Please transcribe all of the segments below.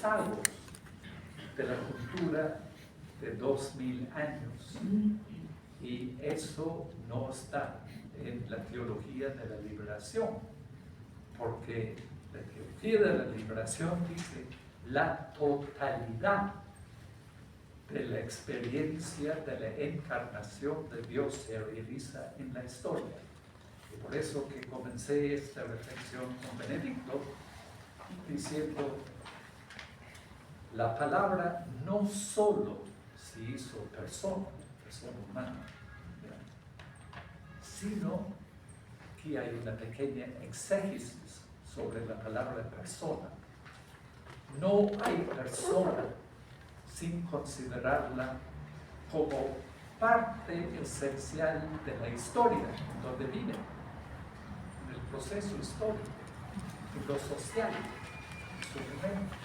rezagos de la cultura de 2000 años. Y eso no está en la teología de la liberación, porque la teología de la liberación dice la totalidad de la experiencia de la encarnación de Dios se realiza en la historia. Y por eso que comencé esta reflexión con Benedicto diciendo, la palabra no solo se hizo persona humana, sino que hay una pequeña exégesis sobre la palabra persona. No hay persona sin considerarla como parte esencial de la historia donde vive, en el proceso histórico, en lo social, en su momento,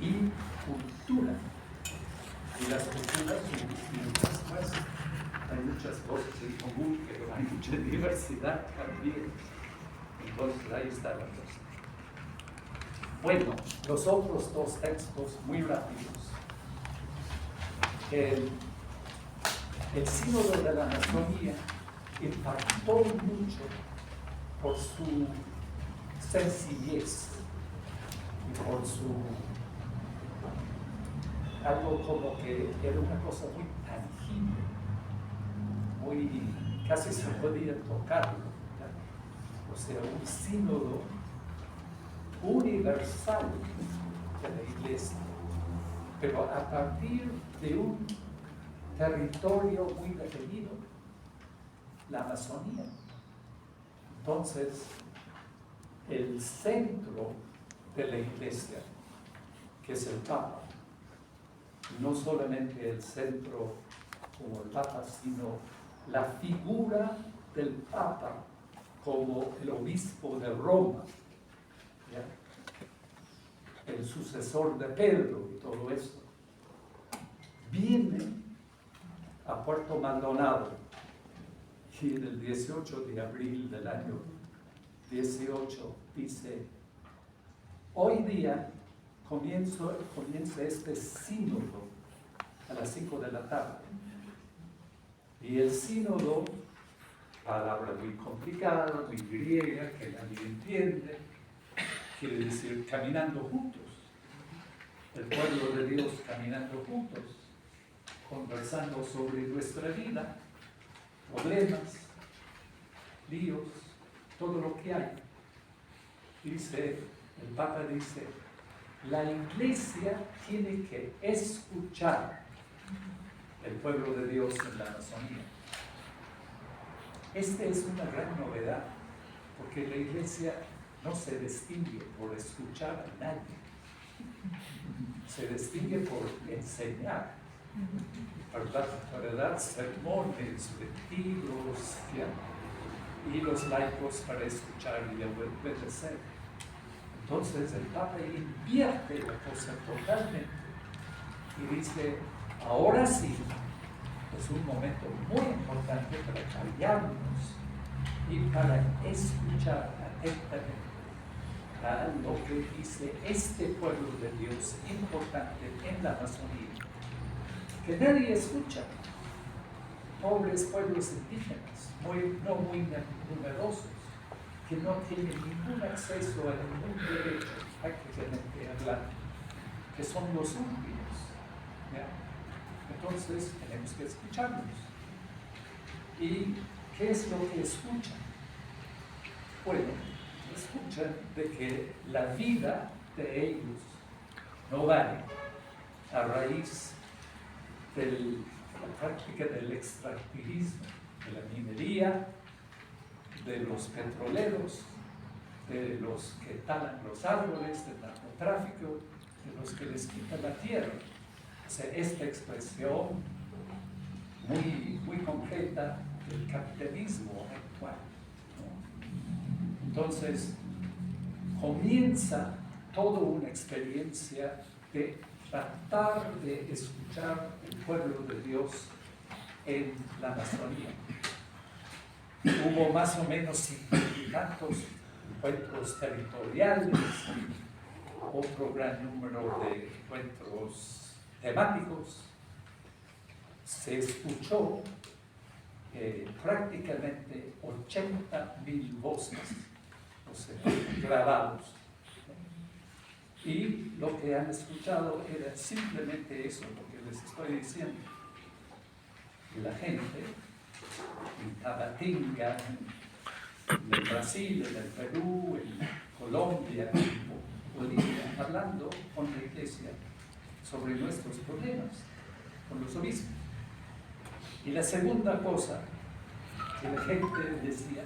y cultura. Y las culturas son distintas, pues. Hay muchas cosas en común, pero hay mucha diversidad también. Entonces ahí está la cosa. Bueno, los otros dos textos muy rápidos. El Sínodo de la Amazonía impactó mucho por su sencillez y por su algo como que era una cosa muy tangible, casi se podía tocarlo, ¿ya? O sea, un sínodo universal de la Iglesia, pero a partir de un territorio muy definido, la Amazonía. Entonces, el centro de la Iglesia, que es el Papa, no solamente el centro como el Papa, sino la figura del Papa como el obispo de Roma, ¿ya? El sucesor de Pedro y todo eso, viene a Puerto Maldonado y en el 18 de abril del año 18 dice: hoy día comienza este sínodo a las 5 de la tarde. Y el sínodo, palabra muy complicada, muy griega, que nadie entiende, quiere decir caminando juntos. El pueblo de Dios caminando juntos, conversando sobre nuestra vida, problemas, líos, todo lo que hay. Dice, el Papa dice, la Iglesia tiene que escuchar el pueblo de Dios en la Amazonía. Esta es una gran novedad, porque la Iglesia no se distingue por escuchar a nadie, se distingue por enseñar, para dar sermones, retiros, y los laicos para escuchar y obedecer. Entonces el Papa invierte la cosa totalmente y dice, ahora sí, es un momento muy importante para callarnos y para escuchar atentamente a lo que dice este pueblo de Dios importante en la Amazonía, que nadie escucha. Pobres pueblos indígenas, no muy numerosos, que no tienen ningún acceso a ningún derecho, prácticamente hablando, que son los últimos, ¿ya? Entonces tenemos que escucharlos. ¿Y qué es lo que escuchan? Bueno, escuchan de que la vida de ellos no vale a raíz de la práctica del extractivismo, de la minería, de los petroleros, de los que talan los árboles, del narcotráfico, de los que les quitan la tierra. O sea, esta expresión muy concreta del capitalismo actual, ¿no? Entonces, comienza toda una experiencia de tratar de escuchar el pueblo de Dios en la Amazonía. Hubo más o menos 50 y tantos encuentros territoriales otro gran número de encuentros temáticos. Se escuchó prácticamente 80,000 voces, o sea, grabados. Y lo que han escuchado era simplemente eso, lo que les estoy diciendo. Y la gente en Tabatinga, en el Brasil, en el Perú, en Colombia, en Bolivia, hablando con la iglesia sobre nuestros problemas, con los obispos. Y la segunda cosa que la gente decía,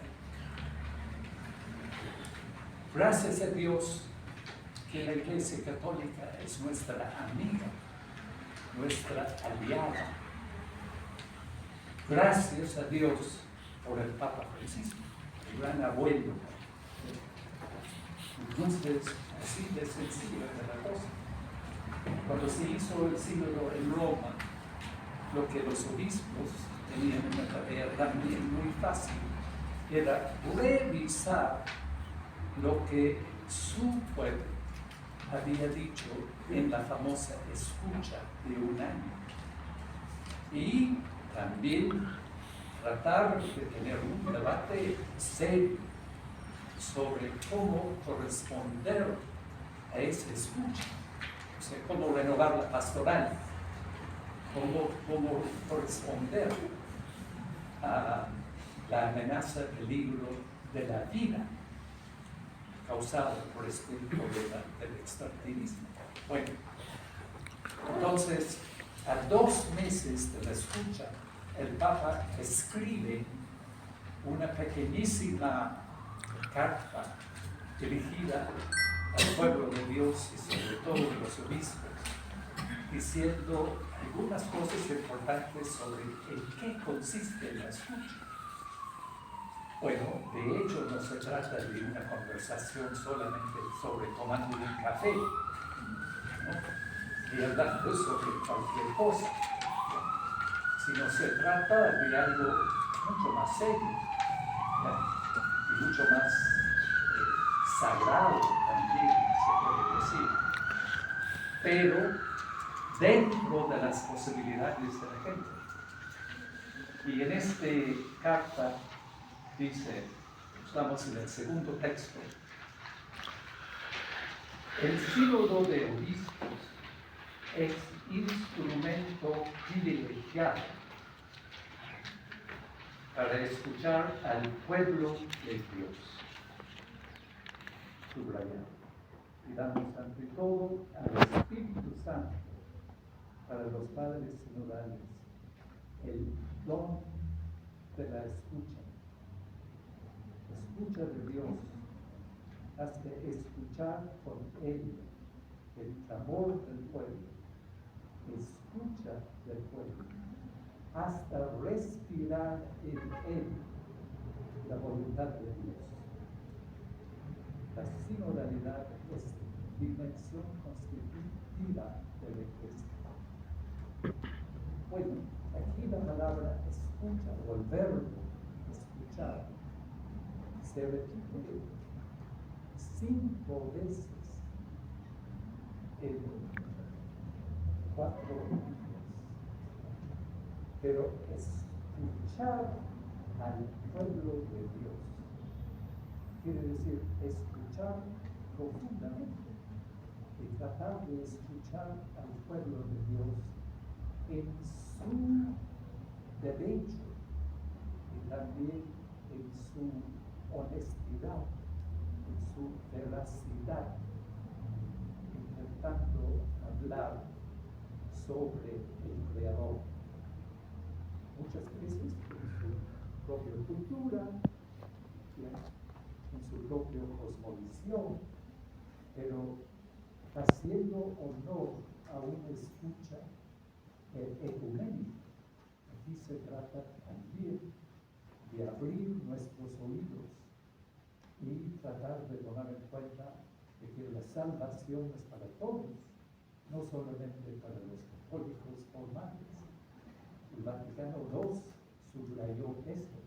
gracias a Dios que la Iglesia Católica es nuestra amiga, nuestra aliada. Gracias a Dios por el Papa Francisco, el gran abuelo. Entonces, así de sencilla era la cosa. Cuando se hizo el sínodo en Roma, lo que los obispos tenían una tarea también muy fácil era revisar lo que su pueblo había dicho en la famosa escucha de un año. Y también tratar de tener un debate serio sobre cómo corresponder a esa escucha, o sea, cómo renovar la pastoral, cómo corresponder a la amenaza, peligro de la vida causado por este tipo del extractivismo. Bueno, entonces, a 2 meses de la escucha, el Papa escribe una pequeñísima carta dirigida al pueblo de Dios y sobre todo a los obispos, diciendo algunas cosas importantes sobre en qué consiste la escucha. Bueno, de hecho no se trata de una conversación solamente sobre tomando un café, ¿no? Y hablando sobre cualquier cosa, sino se trata de algo mucho más serio, ¿ya? Y mucho más sagrado también, se puede decir, pero dentro de las posibilidades de la gente. Y en esta carta dice, estamos en el segundo texto, el sínodo de obispos es instrumento privilegiado para escuchar al pueblo de Dios. Subrayado. Y damos ante todo al Espíritu Santo para los padres sinodales el don de la escucha. Escucha de Dios, hasta escuchar con Él el clamor del pueblo, escucha del pueblo, hasta respirar en Él la voluntad de Dios. La sinodalidad es dimensión constitutiva de la Iglesia. Bueno, aquí la palabra escucha o el verbo escuchar se repite 5 veces en 4 libros. Pero escuchar al pueblo de Dios quiere decir escuchar profundamente y tratar de escuchar al pueblo de Dios en su derecho y también en su honestidad, en su veracidad, intentando hablar sobre el Creador. Muchas veces con su propia cultura, con su propia cosmovisión, pero haciendo honor a una escucha ecuménica. Aquí se trata también de abrir nuestros oídos y tratar de tomar en cuenta de que la salvación es para todos, no solamente para los católicos formales. El Vaticano II subrayó esto.